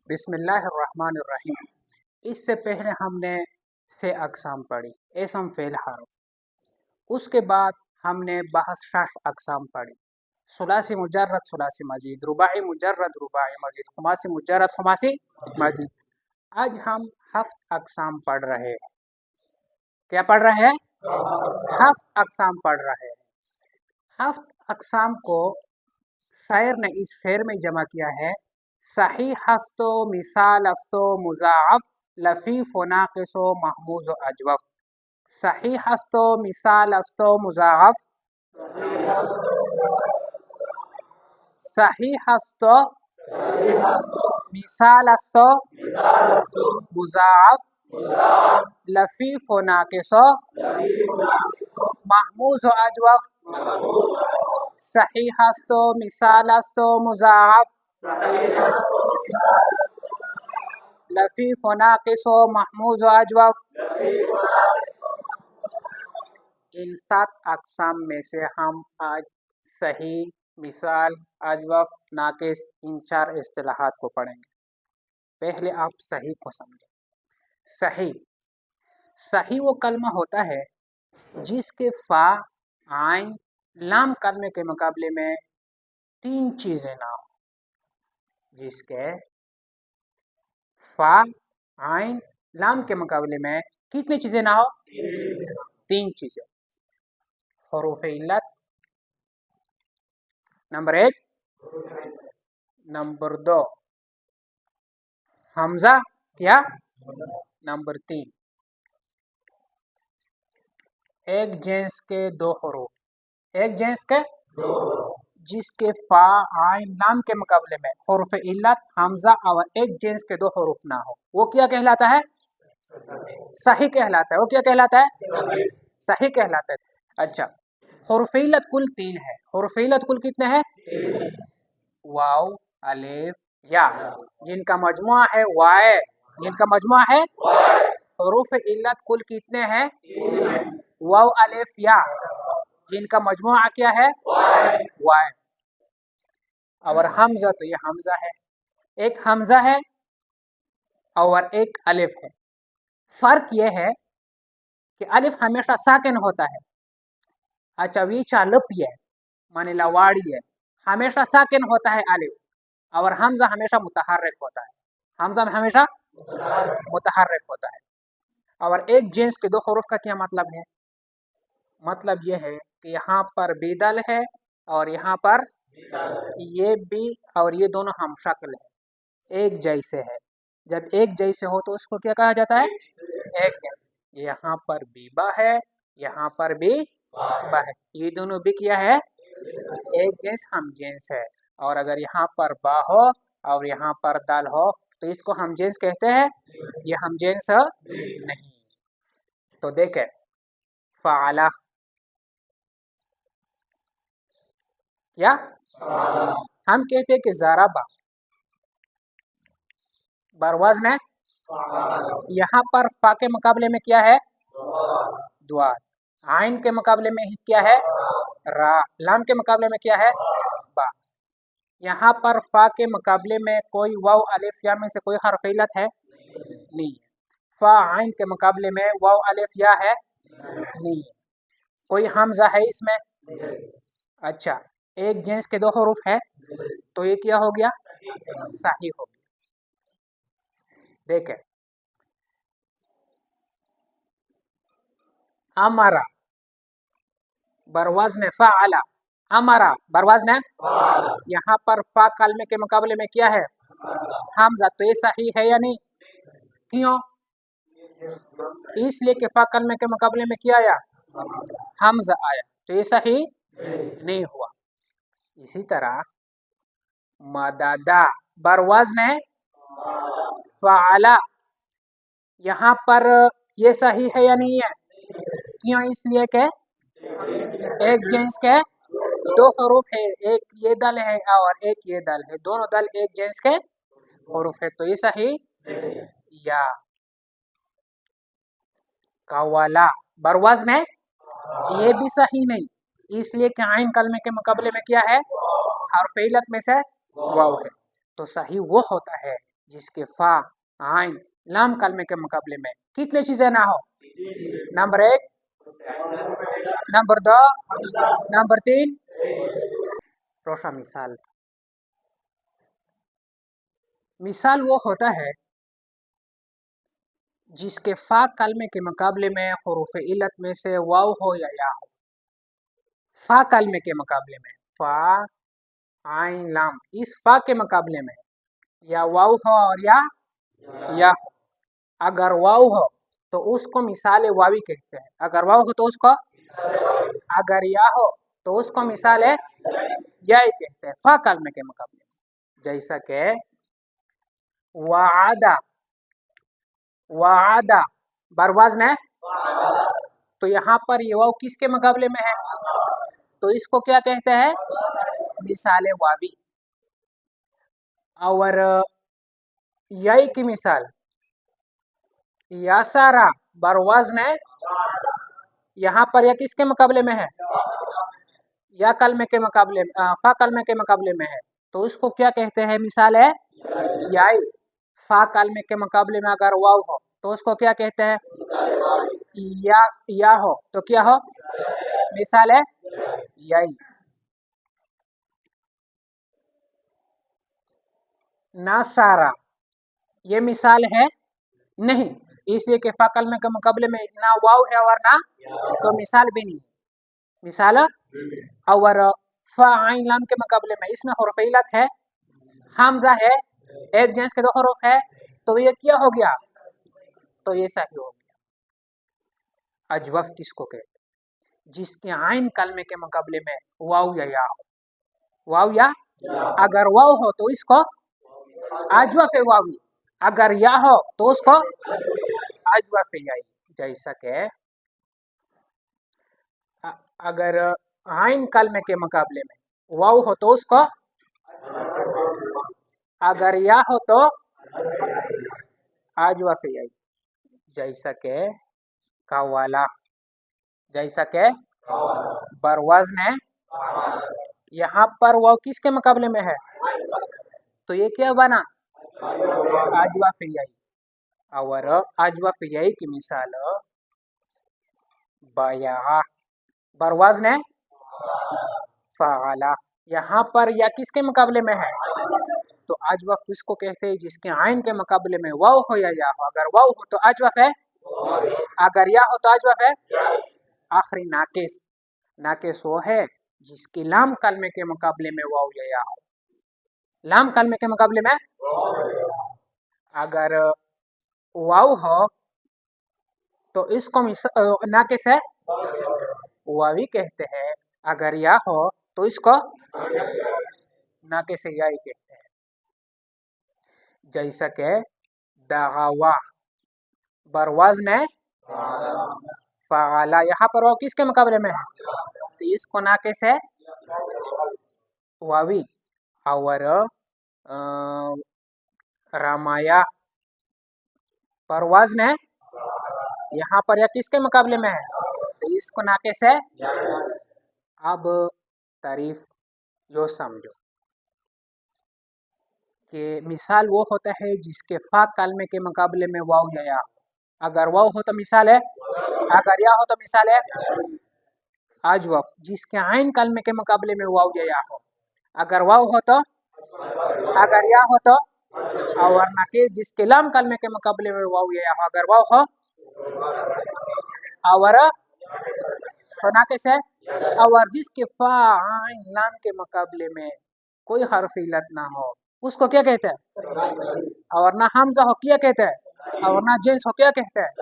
بسم اللہ الرحمن الرحیم۔ اس سے پہلے ہم نے سے اقسام پڑھی، اسم فعل حرف۔ اس کے بعد ہم نے 62 اقسام پڑھی، ثلاثی مجرد ثلاثی مزید، رباعی مجرد رباعی مزید، خماسی مجرد خماسی مزید۔ آج ہم 7 اقسام پڑھ رہے ہیں۔ کیا پڑھ رہے ہیں؟ 7 اقسام پڑھ رہے ہیں۔ 7 اقسام کو شاعر نے اس شعر میں جمع کیا ہے: صحیح است و مثال است و مضاعف، لفیف و ناقص و محموز و اجوف۔ صحیح است و مثال است و مضاعف، صحیح است و مثال است و مضاعف، لفیف و ناقص و محموز و اجوف۔ صحیح است و مثال است و مضاعف، لفیف و ناقص و محموز و اجوف۔ ان 7 اقسام میں سے ہم آج صحیح، مثال، اجوف، ناقص ان 4 اصطلاحات کو پڑھیں گے۔ پہلے آپ صحیح کو سمجھیں۔ صحیح وہ کلمہ ہوتا ہے جس کے فا، عین، لام کلمے کے مقابلے میں 3 چیزیں نہ ہوں۔ جس کے فا، عین، لام کے مقابلے میں کتنی چیزیں نہ ہو؟ 3 چیزیں۔ حروف علت نمبر 1، نمبر 2 حمزہ یا نمبر 3 ایک جنس کے 2 حروف، ایک جنس کے جس کے فا، عین، لام کے مقابلے میں حروف علت، حمزہ اور ایک جنس کے 2 حروف نہ ہو، وہ کیا کہلاتا ہے؟ صحیح کہلاتا ہے۔ وہ کیا کہلاتا ہے؟ صحیح کہلاتا ہے۔ اچھا، حروف علت کل 3 ہے۔ حروف علت کل کتنے ہیں؟ واو، الف، یا، جن کا مجموعہ ہے وائے، جن کا مجموعہ ہے حروف علت کل کتنے ہیں؟ واو، الف، یا، جن کا مجموعہ کیا ہے؟ وائے۔ اور حمزہ، تو یہ حمزہ ہے، ایک حمزہ ہے اور ایک الف ہے۔ فرق یہ ہے کہ الف ہمیشہ ساکن ہوتا ہے۔ اچھا، ویچا لپی ہے مانے لواڑی ہے، ہمیشہ ساکن ہوتا ہے الف، اور حمزہ ہمیشہ متحرک ہوتا ہے۔ حمزہ ہمیشہ متحرک ہوتا ہے۔ اور ایک جنس کے 2 حروف کا کیا مطلب ہے؟ مطلب یہ ہے کہ یہاں پر بیدل ہے اور یہاں پر یہ بھی، اور یہ دونوں ہم شکل ہے، ایک جیسے ہے۔ جب ایک جیسے ہو تو اس کو کیا کہا جاتا ہے؟ ایک جنس۔ یہاں پر بھی با ہے، یہاں پر بھی با ہے، یہ دونوں بھی کیا ہے؟ ایک جنس، ہم جنس ہے۔ اور اگر یہاں پر با ہو اور یہاں پر دال ہو تو اس کو ہم جنس کہتے ہیں؟ یہ ہم جنس نہیں۔ تو دیکھیں، فعلا یا ہم کہتے ہیں کہ ضربا بروزن ہے، یہاں پر فا کے مقابلے میں کیا ہے؟ دواد۔ عین کے مقابلے میں کیا ہے؟ را۔ لام کے مقابلے میں کیا ہے؟ با۔ یہاں پر فا کے مقابلے میں کوئی واو، الف، یا میں سے کوئی حرف علت ہے؟ نہیں۔ فا، عین کے مقابلے میں واو، الف، یا ہے؟ نہیں۔ کوئی حمزہ ہے اس میں؟ اچھا، ایک جنس کے 2 حروف ہے تو یہ کیا ہو گیا؟ صحیح ہو گیا۔ دیکھیں، امرا بروزن فعلا، امرا بروزن، یہاں پر فا کلمے کے مقابلے میں کیا ہے؟ حمزہ، تو یہ صحیح ہے یا نہیں؟ کیوں؟ اس لیے کہ فا کلمے کے مقابلے میں کیا آیا؟ حمزہ آیا، تو یہ صحیح نہیں ہوا۔ اسی طرح مددا بروزن فعلا، یہاں پر یہ صحیح ہے یا نہیں ہے؟ کیوں؟ اس لیے کہ ایک جنس کے 2 حروف ہے، ایک یہ دل ہے اور ایک یہ دل ہے، دونوں دل ایک جنس کے حروف ہے، تو یہ صحیح۔ یا قوالا بروزن ہے، یہ بھی صحیح نہیں، اس لیے کہ عین کلمے کے مقابلے میں کیا ہے؟ حرف علت میں سے واو ہے، تو صحیح وہ ہوتا ہے جس کے فا عین لام کلمے کے مقابلے میں کتنے چیزیں نہ ہو؟ Number 1، number 2، number 3۔ روشا مثال وہ ہوتا ہے جس کے فا کلمے کے مقابلے میں حروف علت میں سے واو ہو یا یا ہو۔ فا کلمے کے مقابلے میں فا عین لام، اس فا کے مقابلے میں یا واو ہو اور یا ہو۔ اگر واو ہو تو اس کو مثال واوی کہتے ہیں، اگر واو ہو تو اس کو، اگر یا ہو تو اس کو مثال یائی کہتے ہیں فا کلمے کے مقابلے میں، جیسا کہ وعدہ، وعدہ بروزن ہے تو یہاں پر یہ واو کس کے مقابلے میں ہے؟ تو اس کو کیا کہتے ہیں؟ مثال واوی۔ اور یائی کی مثال یاسارا بروزن ہے، یہاں پر یا کس کے مقابلے میں ہے؟ یا کلمے کے مقابلے فا کلمے کے مقابلے میں ہے، تو اس کو کیا کہتے ہیں؟ مثال ہے یائی۔ فا کلمے کے مقابلے میں اگر واو ہو تو اس کو کیا کہتے ہیں؟ یا ہو تو کیا ہو؟ مثال ہے یائی۔ ناسارا یہ مثال ہے نہیں، اس لیے کہ فا کلمے کے مقابلے میں نہ واو ہے اور نہ، تو مثال بھی نہیں، مثال۔ اور فا عین لام کے مقابلے میں اس میں حرف علت ہے، حمزہ ہے، ایک جنس کے 2 حروف ہے، تو یہ کیا ہو گیا؟ تو یہ صحیح ہو گیا۔ اجوف کس کو کہتے ہیں؟ جس کے عین کلمے کے مقابلے میں واو یا یا ہو، واو یا، اگر واو ہو تو اس کو اجوف واوی، اگر یا ہو تو اس کو اجوف یائی، جیسا کہ اگر عین کلمے کے مقابلے میں واو ہو تو اس کو، اگر یا ہو تو اجوف یائی، جیسا کہ قوالا، جیسا کہ بروزن ہے، یہاں پر واو کس کے مقابلے میں ہے؟ تو یہ کیا بنا؟ اجوف یائی۔ اور اجوف یائی کی مثال بیاع بروزن ہے فعلا، یہاں پر یا کس کے مقابلے میں ہے؟ تو اجوف اس کو کہتے ہیں جس کے عین کے مقابلے میں واو ہو یا یا ہو، اگر واو ہو تو اجوف ہے، اگر یا ہو تو اجوف ہے۔ آخری ناقص، ناقص وہ ہے جس کی لام کلمے کے مقابلے میں واو یا یا ہو، لام کلمے کے مقابلے میں اگر واو ہو تو اس کو ناقص ہے واوی کہتے ہیں، اگر یا ہو تو اس کو ناقص یائی کہتے ہیں، جیسا کہ دعوا بروزن فعلا، یہاں پر واو کس کے مقابلے میں ہے؟ تو اس کو ناقص ہے واوی۔ اور رامایا بروزن ہے، یہاں پر یا کس کے مقابلے میں ہے؟ تو اس کو ناقص ہے۔ اب تعریف جو سمجھو کہ مثال وہ ہوتا ہے جس کے فا کلمے کے مقابلے میں واو یا یا، اگر واو ہو تو مثال ہے، اگر یا ہو تو مثال ہے اجوف جس کے عین کلمے کے مقابلے میں واو یا ہو، اگر واو ہو تو، اگر یا ہو تو، اور ناقص جس کے لام کلمے کے مقابلے میں واو یا ہو، اگر واو ہو اور تو ناقص ہے، اور جس کے فا عین لام کے مقابلے میں کوئی حرف علت نہ ہو اس کو کیا کہتے ہیں؟ اور نہ حمزہ ہو کیا کہتے ہیں، اور نہ جنس ہو کیا کہتے ہیں؟